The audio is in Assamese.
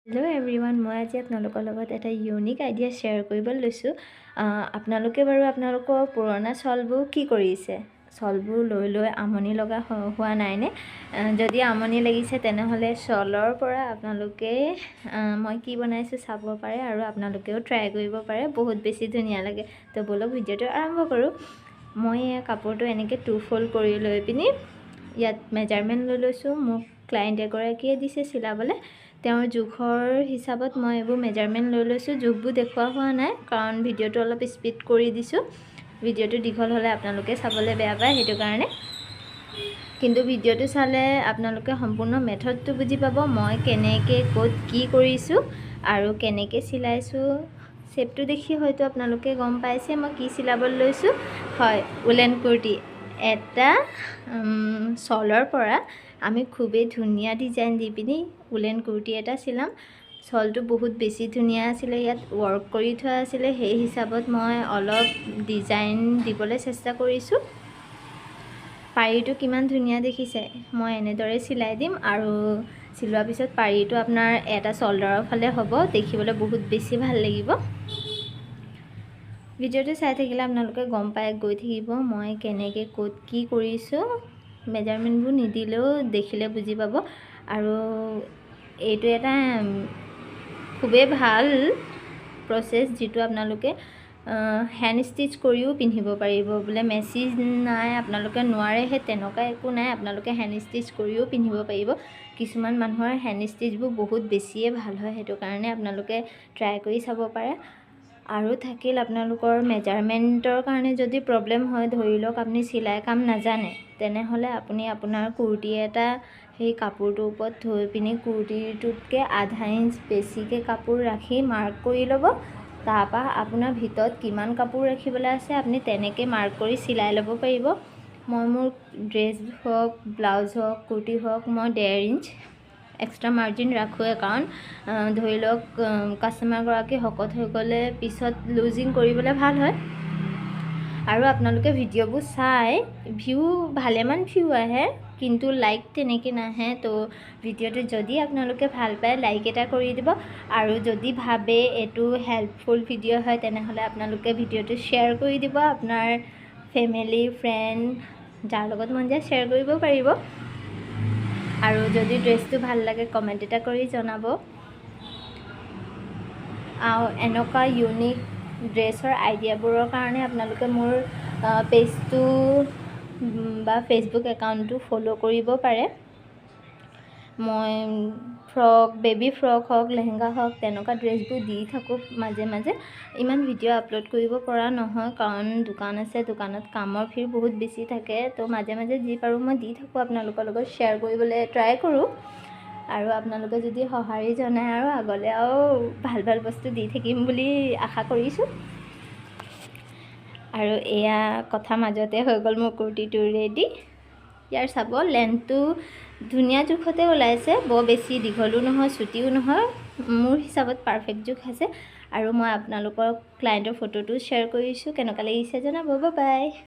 হেল্ল' এভৰিৱান, মই আজি আপোনালোকৰ লগত এটা ইউনিক আইডিয়া শ্বেয়াৰ কৰিব লৈছোঁ। আপোনালোকে বাৰু আপোনালোকৰ পুৰণা শ্বলবোৰ কি কৰিছে? শ্বলবোৰ লৈ আমনি লগা হোৱা নাইনে? যদি আমনি লাগিছে তেনেহ'লে শ্বলৰ পৰা আপোনালোকে মই কি বনাইছোঁ চাব পাৰে আৰু আপোনালোকেও ট্ৰাই কৰিব পাৰে। বহুত বেছি ধুনীয়া লাগে। তো ব'লক ভিডিঅ'টো আৰম্ভ কৰোঁ। মই কাপোৰটো এনেকৈ 2 ফ'ল্ড কৰি লৈ পিনি ইয়াত মেজাৰমেণ্ট লৈ লৈছোঁ। মোক ক্লায়েণ্ট এগৰাকীয়ে দিছে চিলাবলৈ। তেওঁৰ জোখৰ হিচাপত মই এইবোৰ মেজাৰমেণ্ট লৈ লৈছোঁ। জোখবোৰ দেখুওৱা হোৱা নাই কাৰণ ভিডিঅ'টো অলপ স্পীড কৰি দিছোঁ। ভিডিঅ'টো দীঘল হ'লে আপোনালোকে চাবলৈ বেয়া পায়, সেইটো কাৰণে। কিন্তু ভিডিঅ'টো চালে আপোনালোকে সম্পূৰ্ণ মেথডটো বুজি পাব। মই কেনেকৈ ক'ত কি কৰিছোঁ আৰু কেনেকৈ চিলাইছোঁ। শ্বেপটো দেখি হয়তো আপোনালোকে গম পাইছে মই কি চিলাবলৈ লৈছোঁ। হয়, উলেন কুৰ্তি। এটা শ্বলৰ পৰা আমি খুবেই ধুনীয়া ডিজাইন দি পিনি উলেন কুৰ্তি এটা চিলাম। শ্বলটো বহুত বেছি ধুনীয়া আছিলে, ইয়াত ৱৰ্ক কৰি থোৱা আছিলে। সেই হিচাপত মই অলপ ডিজাইন দিবলৈ চেষ্টা কৰিছোঁ। পাৰিটো কিমান ধুনীয়া দেখিছে। মই এনেদৰে চিলাই দিম আৰু চিলোৱাৰ পিছত পাৰিটো আপোনাৰ এটা শ্বল্ডাৰৰ ফালে হ'ব, দেখিবলৈ বহুত বেছি ভাল লাগিব। ভিডিঅ'টো চাই থাকিলে আপোনালোকে গম পাই গৈ থাকিব মই কেনেকৈ ক'ত কি কৰিছোঁ। মেজাৰমেণ্টবোৰ নিদিলেও দেখিলে বুজি পাব। আৰু এইটো এটা খুবেই ভাল প্ৰচেছ, যিটো আপোনালোকে হেণ্ড ষ্টিচ কৰিও পিন্ধিব পাৰিব। বোলে মেচিন নাই, আপোনালোকে নোৱাৰে, সেই তেনেকুৱা একো নাই। আপোনালোকে হেণ্ড ষ্টিচ কৰিও পিন্ধিব পাৰিব। কিছুমান মানুহৰ হেণ্ড ষ্টিচবোৰ বহুত বেছিয়ে ভাল হয়, সেইটো কাৰণে আপোনালোকে ট্ৰাই কৰি চাব পাৰে। আৰু থাকিল আপোনালোকৰ মেজাৰমেণ্টৰ কাৰণে যদি প্ৰব্লেম হয়, ধৰি লওক আপুনি চিলাই কাম নাজানে, তেনেহ'লে আপুনি আপোনাৰ কুৰ্তি এটা সেই কাপোৰটোৰ ওপৰত থৈ পিনি কুৰ্তিটোতকৈ আধা ইঞ্চ বেছিকৈ কাপোৰ ৰাখি মাৰ্ক কৰি ল'ব। তাৰপৰা আপোনাৰ ভিতৰত কিমান কাপোৰ ৰাখিবলৈ আছে আপুনি তেনেকৈ মাৰ্ক কৰি চিলাই ল'ব পাৰিব। মই মোৰ ড্ৰেছ হওক, ব্লাউজ হওক, কুৰ্তি হওক, মই 1.5 ইঞ্চ এক্সট্ৰা মাৰ্জিন ৰাখোঁৱে, কাৰণ ধৰি লওক কাষ্টমাৰগৰাকী শকত হৈ গ'লে পিছত লুজিং কৰিবলৈ ভাল হয়। আৰু আপোনালোকে ভিডিঅ'বোৰ চাই ভালেমান ভিউ আহে, কিন্তু লাইক তেনেকৈ নাহে। তো ভিডিঅ'টো যদি আপোনালোকে ভাল পায় লাইক এটা কৰি দিব। আৰু যদি ভাবে এইটো হেল্পফুল ভিডিঅ' হয়, তেনেহ'লে আপোনালোকে ভিডিঅ'টো শ্বেয়াৰ কৰি দিব। আপোনাৰ ফেমিলি, ফ্ৰেণ্ড, যাৰ লগত মন যায় শ্বেয়াৰ কৰিব পাৰিব। আৰু যদি ড্ৰেছটো ভাল লাগে কমেণ্ট এটা কৰি জনাব। এনেকুৱা ইউনিক ড্ৰেছৰ আইডিয়াবোৰৰ কাৰণে আপোনালোকে মোৰ পেজটো বা ফেচবুক একাউণ্টটো ফ'ল' কৰিব পাৰে। মই বেবী ফ্ৰক হওক, লেহেংগা হওক, তেনেকুৱা ড্ৰেছবোৰ দি থাকোঁ মাজে মাজে। ইমান ভিডিঅ' আপলোড কৰিব পৰা নহয়, কাৰণ দোকান আছে, দোকানত কামৰ ভিৰ বহুত বেছি থাকে। তো মাজে মাজে যি পাৰোঁ মই দি থাকোঁ, আপোনালোকৰ লগত শ্বেয়াৰ কৰিবলৈ ট্ৰাই কৰোঁ। আৰু আপোনালোকে যদি সঁহাৰি জনায় আৰু আগলৈ আৰু ভাল ভাল বস্তু দি থাকিম বুলি আশা কৰিছোঁ। আৰু এয়া কথা মাজতে হৈ গ'ল মোৰ কুৰ্তিটো ৰেডি। ইয়াৰ চাব লেন্থটো ধুনীয়া জোখতে ওলাইছে, বৰ বেছি দীঘলো নহয়, চুটিও নহয়। মোৰ হিচাপত পাৰফেক্ট জোখ আছে। আৰু মই আপোনালোকৰ ক্লায়েণ্টৰ ফটোটো শ্বেয়াৰ কৰিছোঁ। কেনেকুৱা লাগিছে জনাব। Bye bye.